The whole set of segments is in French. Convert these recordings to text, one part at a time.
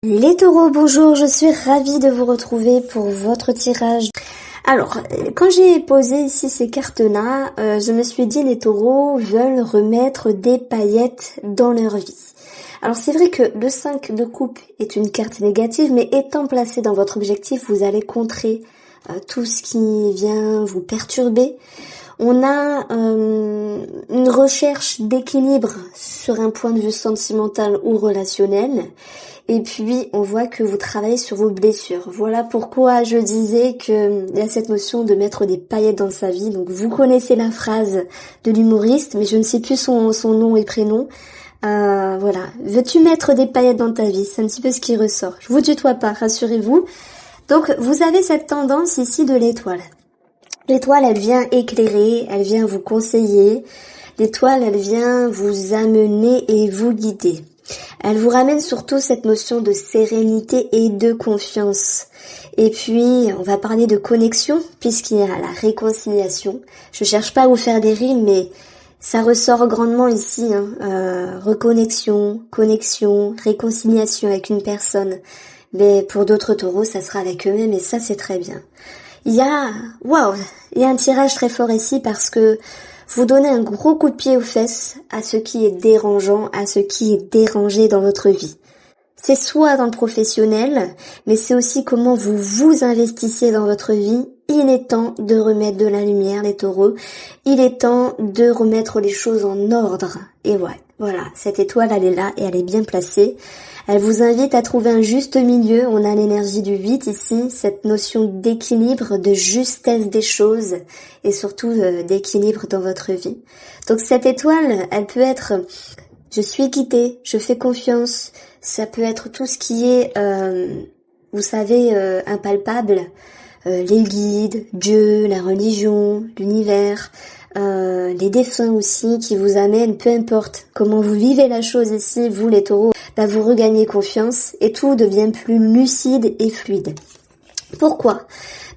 Les taureaux, bonjour, je suis ravie de vous retrouver pour votre tirage. Alors, quand j'ai posé ici ces cartes-là, je me suis dit les taureaux veulent remettre des paillettes dans leur vie. Alors c'est vrai que le 5 de coupe est une carte négative, mais étant placé dans votre objectif, vous allez contrer tout ce qui vient vous perturber. On a une recherche d'équilibre sur un point de vue sentimental ou relationnel. Et puis, on voit que vous travaillez sur vos blessures. Voilà pourquoi je disais qu'il y a cette notion de mettre des paillettes dans sa vie. Donc, vous connaissez la phrase de l'humoriste, mais je ne sais plus son nom et prénom. Voilà. Veux-tu mettre des paillettes dans ta vie? C'est un petit peu ce qui ressort. Je vous tutoie pas, rassurez-vous. Donc, vous avez cette tendance ici de l'étoile. L'étoile, elle vient éclairer, elle vient vous conseiller. L'étoile, elle vient vous amener et vous guider. Elle vous ramène surtout cette notion de sérénité et de confiance. Et puis, on va parler de connexion, puisqu'il y a la réconciliation. Je cherche pas à vous faire des rimes, mais ça ressort grandement ici. Reconnexion, connexion, réconciliation avec une personne. Mais pour d'autres taureaux, ça sera avec eux-mêmes, et ça, c'est très bien. Il y a un tirage très fort ici parce que vous donnez un gros coup de pied aux fesses à ce qui est dérangeant, à ce qui est dérangé dans votre vie. C'est soit dans le professionnel, mais c'est aussi comment vous vous investissez dans votre vie. Il est temps de remettre de la lumière, les taureaux. Il est temps de remettre les choses en ordre. Et voilà, cette étoile, elle est là et elle est bien placée. Elle vous invite à trouver un juste milieu. On a l'énergie du 8 ici, cette notion d'équilibre, de justesse des choses et surtout d'équilibre dans votre vie. Donc cette étoile, elle peut être je suis guidée, je fais confiance. Ça peut être tout ce qui est, vous savez, impalpable. Les guides, Dieu, la religion, l'univers, les défunts aussi qui vous amènent, peu importe comment vous vivez la chose ici, vous les taureaux, vous regagnez confiance et tout devient plus lucide et fluide. Pourquoi ?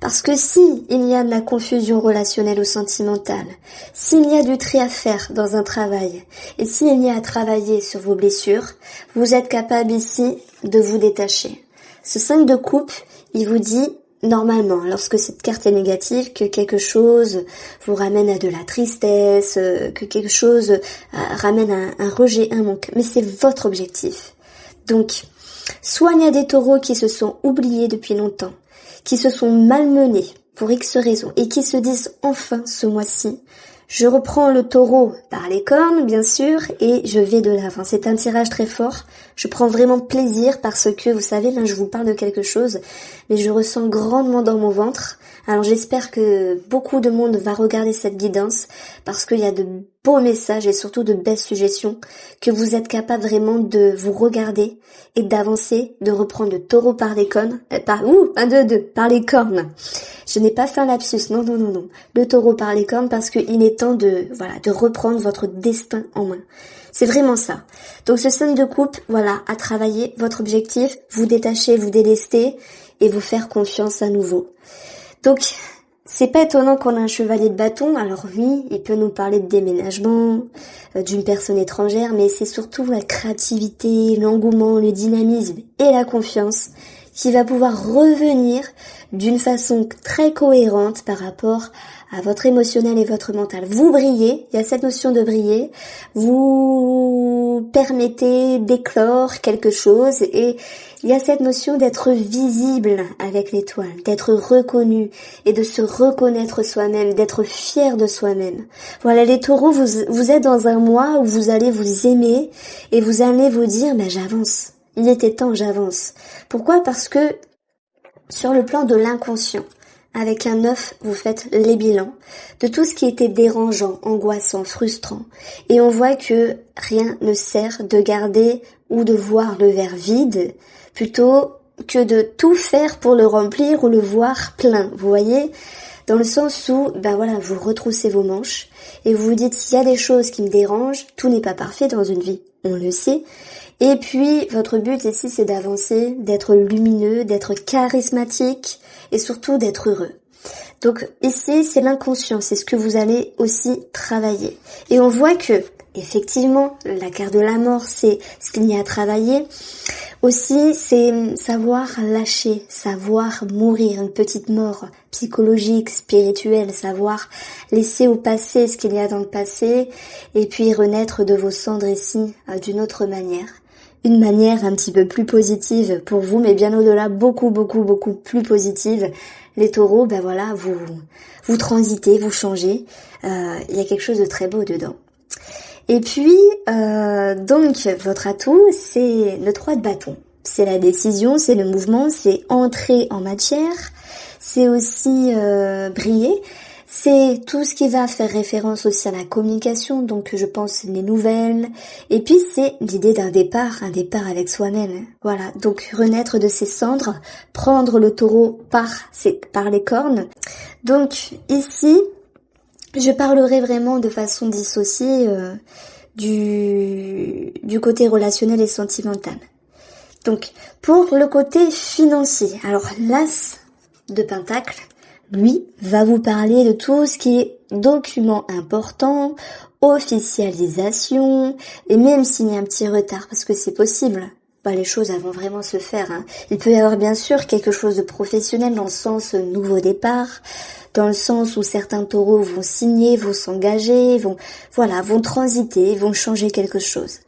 Parce que si il y a de la confusion relationnelle ou sentimentale, s'il y a du tri à faire dans un travail, et s'il y a à travailler sur vos blessures, vous êtes capable ici de vous détacher. Ce 5 de coupe, il vous dit normalement, lorsque cette carte est négative, que quelque chose vous ramène à de la tristesse, que quelque chose ramène à un rejet, un manque. Mais c'est votre objectif. Donc, soit il y a des taureaux qui se sont oubliés depuis longtemps, qui se sont malmenés pour X raisons et qui se disent enfin ce mois-ci, je reprends le taureau par les cornes, bien sûr, et je vais de l'avant. C'est un tirage très fort. Je prends vraiment plaisir parce que, vous savez, là, je vous parle de quelque chose, mais je ressens grandement dans mon ventre. Alors, j'espère que beaucoup de monde va regarder cette guidance parce qu'il y a de beaux messages et surtout de belles suggestions que vous êtes capable vraiment de vous regarder et d'avancer, de reprendre le taureau par les cornes, par les cornes. Je n'ai pas fait un lapsus, non. Le taureau par les cornes parce qu'il est temps de reprendre votre destin en main. C'est vraiment ça. Donc ce 5 de coupe, à travailler votre objectif, vous détacher, vous délester et vous faire confiance à nouveau. Donc, c'est pas étonnant qu'on a un chevalier de bâton. Alors oui, il peut nous parler de déménagement, d'une personne étrangère, mais c'est surtout la créativité, l'engouement, le dynamisme et la confiance qui va pouvoir revenir d'une façon très cohérente par rapport à votre émotionnel et votre mental. Vous brillez, il y a cette notion de briller, vous permettez d'éclore quelque chose et il y a cette notion d'être visible avec l'étoile, d'être reconnu et de se reconnaître soi-même, d'être fier de soi-même. Voilà, les taureaux, vous êtes dans un mois où vous allez vous aimer et vous allez vous dire, j'avance. Il était temps, j'avance. Pourquoi ? Parce que sur le plan de l'inconscient, avec un 9, vous faites les bilans de tout ce qui était dérangeant, angoissant, frustrant. Et on voit que rien ne sert de garder ou de voir le verre vide, plutôt que de tout faire pour le remplir ou le voir plein. Vous voyez ? Dans le sens où, vous retroussez vos manches et vous vous dites, s'il y a des choses qui me dérangent, tout n'est pas parfait dans une vie, on le sait. Et puis, votre but ici, c'est d'avancer, d'être lumineux, d'être charismatique et surtout d'être heureux. Donc ici, c'est l'inconscient, c'est ce que vous allez aussi travailler. Et on voit que, effectivement, la carte de la mort, c'est ce qu'il y a à travailler. Aussi, c'est savoir lâcher, savoir mourir, une petite mort psychologique, spirituelle, savoir laisser au passé ce qu'il y a dans le passé et puis renaître de vos cendres ici d'une autre manière. Une manière un petit peu plus positive pour vous, mais bien au-delà, beaucoup plus positive. Les taureaux, ben voilà, vous transitez, vous changez. Il y a quelque chose de très beau dedans. Et puis, donc, votre atout, c'est le 3 de bâton. C'est la décision, c'est le mouvement, c'est entrer en matière, c'est aussi briller, c'est tout ce qui va faire référence aussi à la communication, donc je pense les nouvelles, et puis c'est l'idée d'un départ, un départ avec soi-même. Voilà, donc renaître de ses cendres, prendre le taureau par les cornes. Donc ici, je parlerai vraiment de façon dissociée du côté relationnel et sentimental. Donc, pour le côté financier, alors l'As de Pentacle, lui, va vous parler de tout ce qui est document important, officialisation, et même s'il y a un petit retard, parce que c'est possible, les choses elles vont vraiment se faire. Il peut y avoir bien sûr quelque chose de professionnel dans le sens nouveau départ, dans le sens où certains taureaux vont signer, vont s'engager, vont transiter, vont changer quelque chose.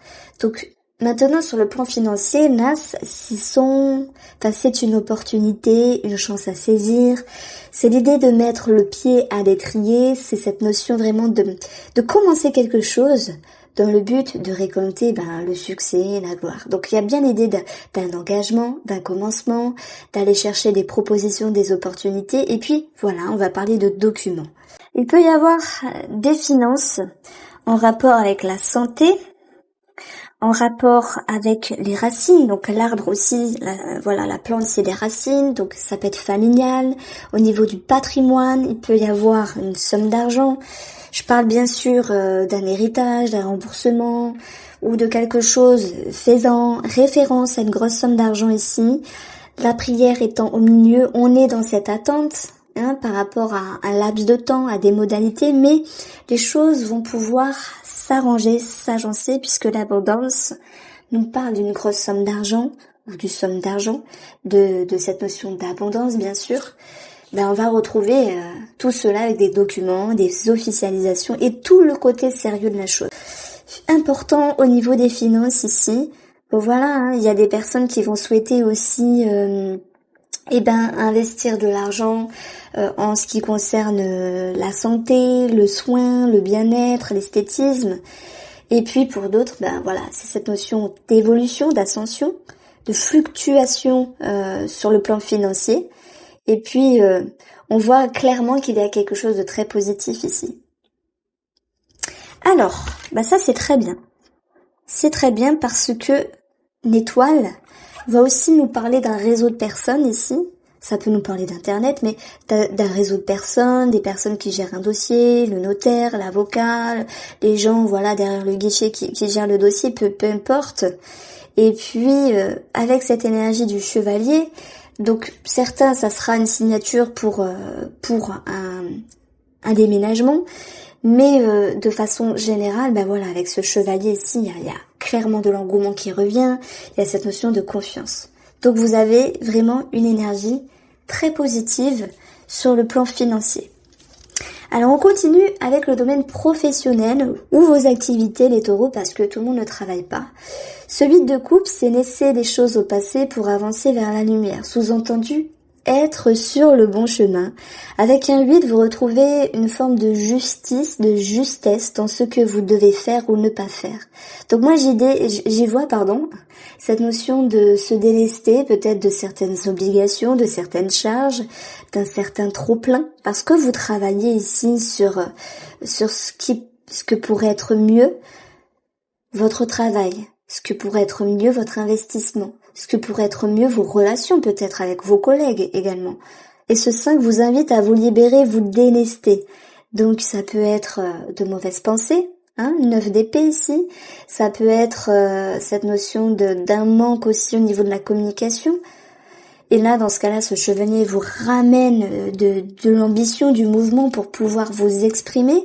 Donc maintenant sur le plan financier, Nas, c'est une opportunité, une chance à saisir. C'est l'idée de mettre le pied à l'étrier, c'est cette notion vraiment de commencer quelque chose dans le but de récolter le succès et la gloire. Donc il y a bien l'idée d'un engagement, d'un commencement, d'aller chercher des propositions, des opportunités, et puis voilà, on va parler de documents. Il peut y avoir des finances en rapport avec la santé, en rapport avec les racines, donc l'arbre aussi, la plante c'est des racines, donc ça peut être familial. Au niveau du patrimoine, il peut y avoir une somme d'argent. Je parle bien sûr d'un héritage, d'un remboursement ou de quelque chose faisant référence à une grosse somme d'argent ici. La prière étant au milieu, on est dans cette attente par rapport à un laps de temps, à des modalités, mais les choses vont pouvoir s'arranger, s'agencer, puisque l'abondance nous parle d'une grosse somme d'argent, ou d'une somme d'argent, de cette notion d'abondance bien sûr. On va retrouver tout cela avec des documents, des officialisations et tout le côté sérieux de la chose. Important au niveau des finances ici. Voilà, il y a des personnes qui vont souhaiter aussi investir de l'argent en ce qui concerne la santé, le soin, le bien-être, l'esthétisme. Et puis pour d'autres, c'est cette notion d'évolution, d'ascension, de fluctuation sur le plan financier. Et puis, on voit clairement qu'il y a quelque chose de très positif ici. Alors, ça c'est très bien. C'est très bien parce que l'étoile va aussi nous parler d'un réseau de personnes ici. Ça peut nous parler d'internet, mais d'un réseau de personnes, des personnes qui gèrent un dossier, le notaire, l'avocat, les gens, derrière le guichet qui gèrent le dossier, peu importe. Et puis, avec cette énergie du chevalier, donc certains, ça sera une signature pour un déménagement, mais de façon générale, avec ce chevalier ici, il y a clairement de l'engouement qui revient, il y a cette notion de confiance. Donc vous avez vraiment une énergie très positive sur le plan financier. Alors on continue avec le domaine professionnel ou vos activités les taureaux parce que tout le monde ne travaille pas. Ce 8 de coupe, c'est laisser des choses au passé pour avancer vers la lumière. Sous-entendu, être sur le bon chemin. Avec un 8, vous retrouvez une forme de justice, de justesse dans ce que vous devez faire ou ne pas faire. Donc moi j'y vois cette notion de se délester peut-être de certaines obligations, de certaines charges, d'un certain trop-plein, parce que vous travaillez ici sur ce que pourrait être mieux votre travail, ce que pourrait être mieux votre investissement, ce que pourrait être mieux vos relations peut-être avec vos collègues également. Et ce 5 vous invite à vous libérer, vous délester. Donc ça peut être de mauvaises pensées, 9 d'épée ici. Ça peut être cette notion d'un manque aussi au niveau de la communication. Et là, dans ce cas-là, ce chevalier vous ramène de l'ambition, du mouvement pour pouvoir vous exprimer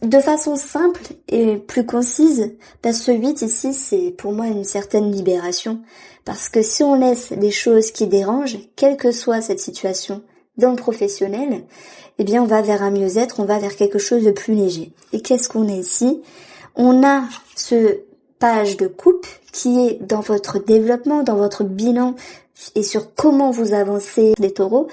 de façon simple et plus concise, parce que ce 8 ici, c'est pour moi une certaine libération, Parce que si on laisse des choses qui dérangent, quelle que soit cette situation, dans le professionnel, eh bien on va vers un mieux-être, on va vers quelque chose de plus léger. Et qu'est-ce qu'on a ici? On a ce page de coupe qui est dans votre développement, dans votre bilan et sur comment vous avancez les taureaux.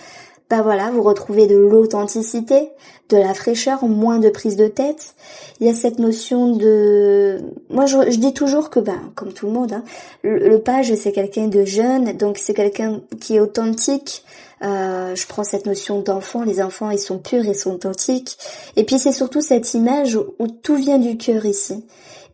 Ben voilà, vous retrouvez de l'authenticité, de la fraîcheur, moins de prise de tête. Il y a cette notion de... Moi, je dis toujours que, comme tout le monde, hein, le page, c'est quelqu'un de jeune, donc c'est quelqu'un qui est authentique. Je prends cette notion d'enfant, les enfants, ils sont purs, ils sont authentiques. Et puis, c'est surtout cette image où tout vient du cœur ici.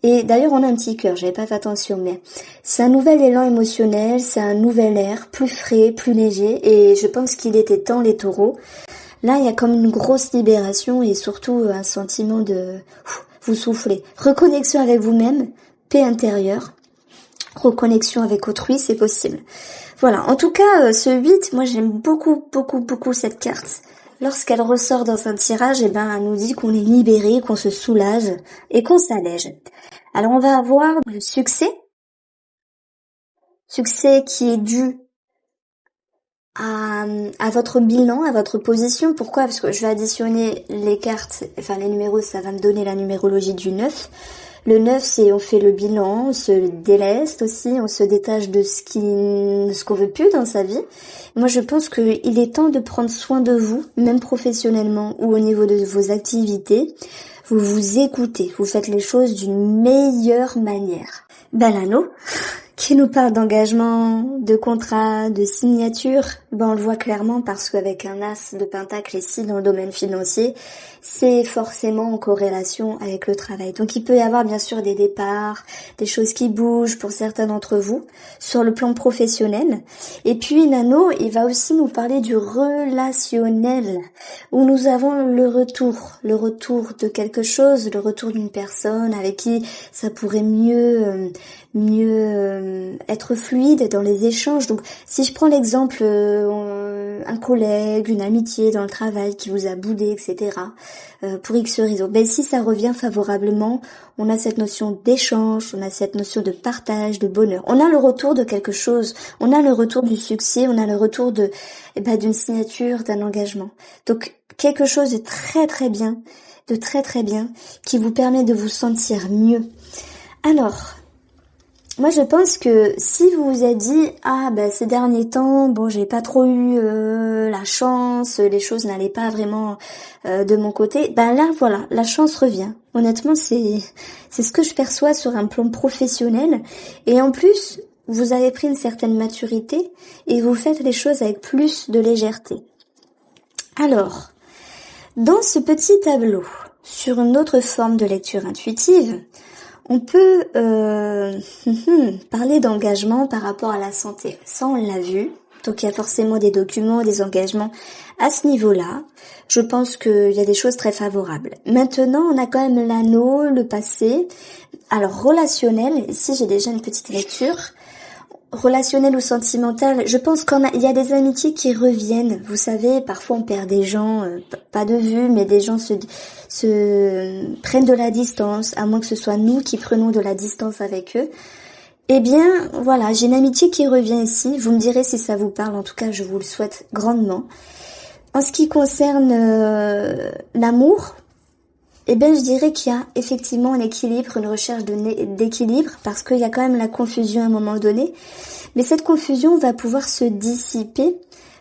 Et d'ailleurs, on a un petit cœur, j'avais pas fait attention, mais c'est un nouvel élan émotionnel, c'est un nouvel air, plus frais, plus léger, et je pense qu'il était temps, les taureaux. Là, il y a comme une grosse libération et surtout un sentiment de vous souffler. Reconnexion avec vous-même, paix intérieure, reconnexion avec autrui, c'est possible. Voilà, en tout cas, ce 8, moi j'aime beaucoup, beaucoup, beaucoup cette carte. Lorsqu'elle ressort dans un tirage, elle nous dit qu'on est libéré, qu'on se soulage et qu'on s'allège. Alors on va avoir le succès qui est dû à votre bilan, à votre position. Pourquoi? Parce que je vais additionner les cartes, enfin les numéros, ça va me donner la numérologie du 9. Le 9, c'est on fait le bilan, on se déleste aussi, on se détache de ce qu'on veut plus dans sa vie. Moi, je pense qu'il est temps de prendre soin de vous, même professionnellement ou au niveau de vos activités. Vous vous écoutez, vous faites les choses d'une meilleure manière. L'anneau, qui nous parle d'engagement, de contrat, de signature, on le voit clairement parce qu'avec un as de pentacle ici dans le domaine financier, c'est forcément en corrélation avec le travail. Donc il peut y avoir bien sûr des départs, des choses qui bougent pour certains d'entre vous sur le plan professionnel. Et puis l'anneau, il va aussi nous parler du relationnel, où nous avons le retour de quelque chose, le retour d'une personne avec qui ça pourrait mieux être fluide dans les échanges. Donc si je prends l'exemple un collègue, une amitié dans le travail qui vous a boudé, etc. Pour X raison, si ça revient favorablement, on a cette notion d'échange, on a cette notion de partage, de bonheur. On a le retour de quelque chose, on a le retour du succès, on a le retour d'une signature, d'un engagement. Donc quelque chose de très très bien, qui vous permet de vous sentir mieux. Alors, moi je pense que si vous vous êtes dit ces derniers temps j'ai pas trop eu la chance, les choses n'allaient pas vraiment de mon côté, là voilà, la chance revient. Honnêtement, c'est ce que je perçois sur un plan professionnel, et en plus vous avez pris une certaine maturité et vous faites les choses avec plus de légèreté. Alors, dans ce petit tableau, sur une autre forme de lecture intuitive, on peut parler d'engagement par rapport à la santé. Ça, on l'a vu. Donc, il y a forcément des documents, des engagements à ce niveau-là. Je pense qu'il y a des choses très favorables. Maintenant, on a quand même l'anneau, le passé. Alors, relationnel, ici, j'ai déjà une petite lecture. Relationnel ou sentimental, je pense qu'il y a des amitiés qui reviennent. Vous savez, parfois on perd des gens, pas de vue, mais des gens se prennent de la distance, à moins que ce soit nous qui prenons de la distance avec eux. Eh bien, voilà, j'ai une amitié qui revient ici. Vous me direz si ça vous parle, en tout cas je vous le souhaite grandement. En ce qui concerne l'amour, je dirais qu'il y a effectivement un équilibre, une recherche d'équilibre, parce qu'il y a quand même la confusion à un moment donné. Mais cette confusion va pouvoir se dissiper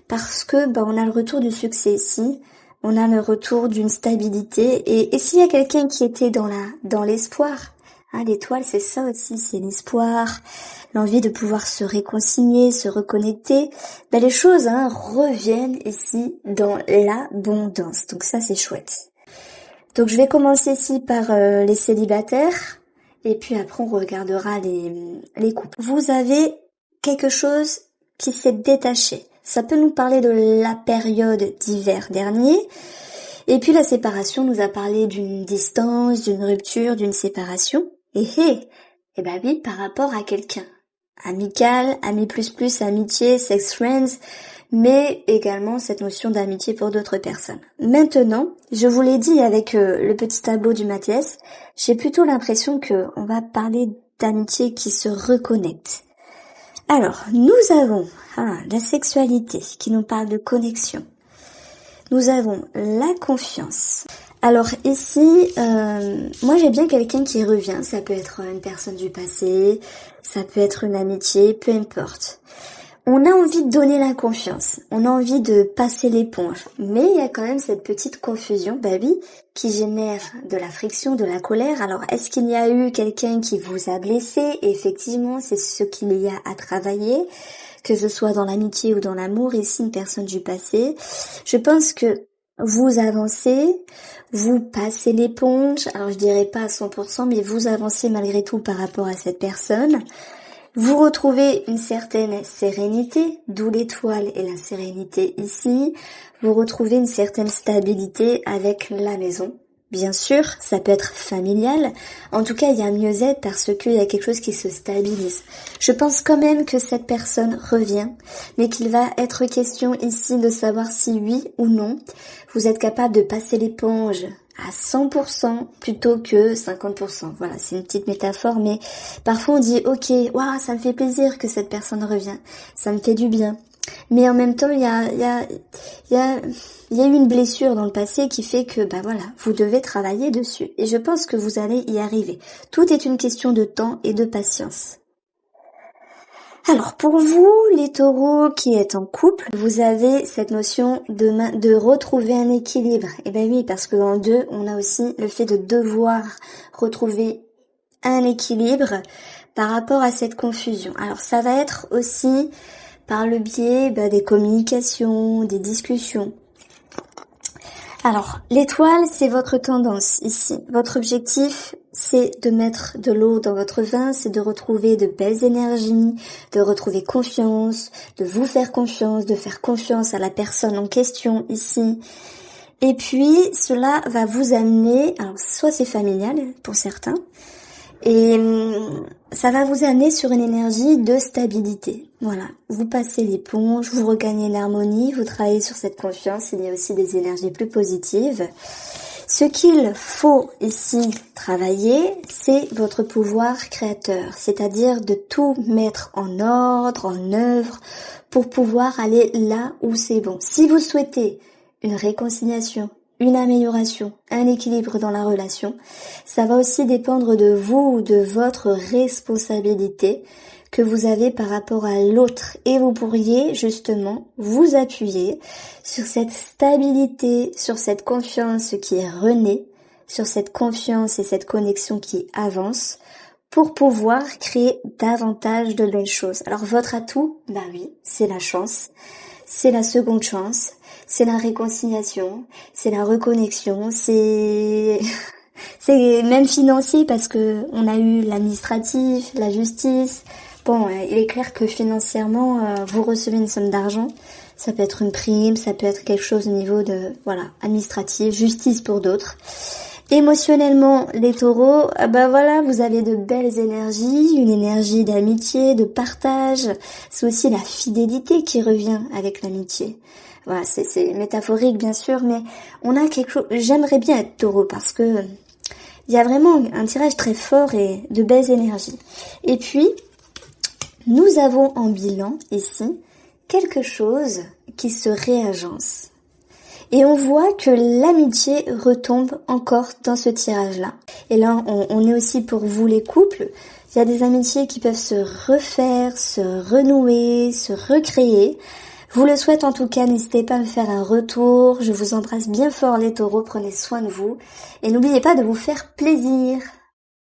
parce que on a le retour du succès ici, on a le retour d'une stabilité. Et s'il y a quelqu'un qui était dans l'espoir, l'étoile c'est ça aussi, c'est l'espoir, l'envie de pouvoir se réconcilier, se reconnecter, les choses reviennent ici dans l'abondance. Donc ça c'est chouette. Donc je vais commencer ici par les célibataires, et puis après on regardera les couples. Vous avez quelque chose qui s'est détaché. Ça peut nous parler de la période d'hiver dernier, et puis la séparation nous a parlé d'une distance, d'une rupture, d'une séparation. Oui, par rapport à quelqu'un. Amical, ami plus, amitié, sex friends, mais également cette notion d'amitié pour d'autres personnes. Maintenant, je vous l'ai dit avec le petit tableau du Mathias, j'ai plutôt l'impression qu'on va parler d'amitié qui se reconnecte. Alors, nous avons la sexualité qui nous parle de connexion. Nous avons la confiance. Alors ici, moi j'ai bien quelqu'un qui revient. Ça peut être une personne du passé, ça peut être une amitié, peu importe. On a envie de donner la confiance, on a envie de passer l'éponge, mais il y a quand même cette petite confusion, bah oui, qui génère de la friction, de la colère. Alors est-ce qu'il y a eu quelqu'un qui vous a blessé? Et effectivement, c'est ce qu'il y a à travailler, que ce soit dans l'amitié ou dans l'amour, ici une personne du passé. Je pense que vous avancez, vous passez l'éponge, alors je dirais pas à 100%, mais vous avancez malgré tout par rapport à cette personne. Vous retrouvez une certaine sérénité, d'où l'étoile et la sérénité ici. Vous retrouvez une certaine stabilité avec la maison. Bien sûr, ça peut être familial. En tout cas, il y a un mieux-être parce qu'il y a quelque chose qui se stabilise. Je pense quand même que cette personne revient, mais qu'il va être question ici de savoir si oui ou non, vous êtes capable de passer l'éponge à 100% plutôt que 50%. Voilà, c'est une petite métaphore, mais parfois on dit ok, waouh, ça me fait plaisir que cette personne revient, ça me fait du bien. Mais en même temps, il y a eu une blessure dans le passé qui fait que, bah voilà, vous devez travailler dessus. Et je pense que vous allez y arriver. Tout est une question de temps et de patience. Alors pour vous, les taureaux qui êtes en couple, vous avez cette notion de retrouver un équilibre. Et ben oui, parce que dans le 2, on a aussi le fait de devoir retrouver un équilibre par rapport à cette confusion. Alors ça va être aussi par le biais des communications, des discussions. Alors, l'étoile, c'est votre tendance ici. Votre objectif, c'est de mettre de l'eau dans votre vin, c'est de retrouver de belles énergies, de retrouver confiance, de vous faire confiance, de faire confiance à la personne en question ici. Et puis, cela va vous amener, alors soit c'est familial pour certains, et ça va vous amener sur une énergie de stabilité. Voilà, vous passez l'éponge, vous regagnez l'harmonie, vous travaillez sur cette confiance, il y a aussi des énergies plus positives. Ce qu'il faut ici travailler, c'est votre pouvoir créateur, c'est-à-dire de tout mettre en ordre, en œuvre, pour pouvoir aller là où c'est bon. Si vous souhaitez une réconciliation, une amélioration, un équilibre dans la relation, ça va aussi dépendre de vous, de votre responsabilité que vous avez par rapport à l'autre. Et vous pourriez justement vous appuyer sur cette stabilité, sur cette confiance qui est renée, sur cette confiance et cette connexion qui avance pour pouvoir créer davantage de belles choses. Alors votre atout, bah oui, c'est la chance, c'est la seconde chance, c'est la réconciliation, c'est la reconnexion, c'est même financier parce que on a eu l'administratif, la justice. Bon, il est clair que financièrement, vous recevez une somme d'argent. Ça peut être une prime, ça peut être quelque chose au niveau de, administratif, justice pour d'autres. Émotionnellement, les taureaux, vous avez de belles énergies, une énergie d'amitié, de partage. C'est aussi la fidélité qui revient avec l'amitié. Voilà, c'est métaphorique bien sûr, mais on a quelque chose. J'aimerais bien être taureau parce que il y a vraiment un tirage très fort et de belles énergies. Et puis, nous avons en bilan ici quelque chose qui se réagence. Et on voit que l'amitié retombe encore dans ce tirage-là. Et là, on est aussi pour vous les couples. Il y a des amitiés qui peuvent se refaire, se renouer, se recréer. Vous le souhaite en tout cas, n'hésitez pas à me faire un retour. Je vous embrasse bien fort les taureaux, prenez soin de vous. Et n'oubliez pas de vous faire plaisir.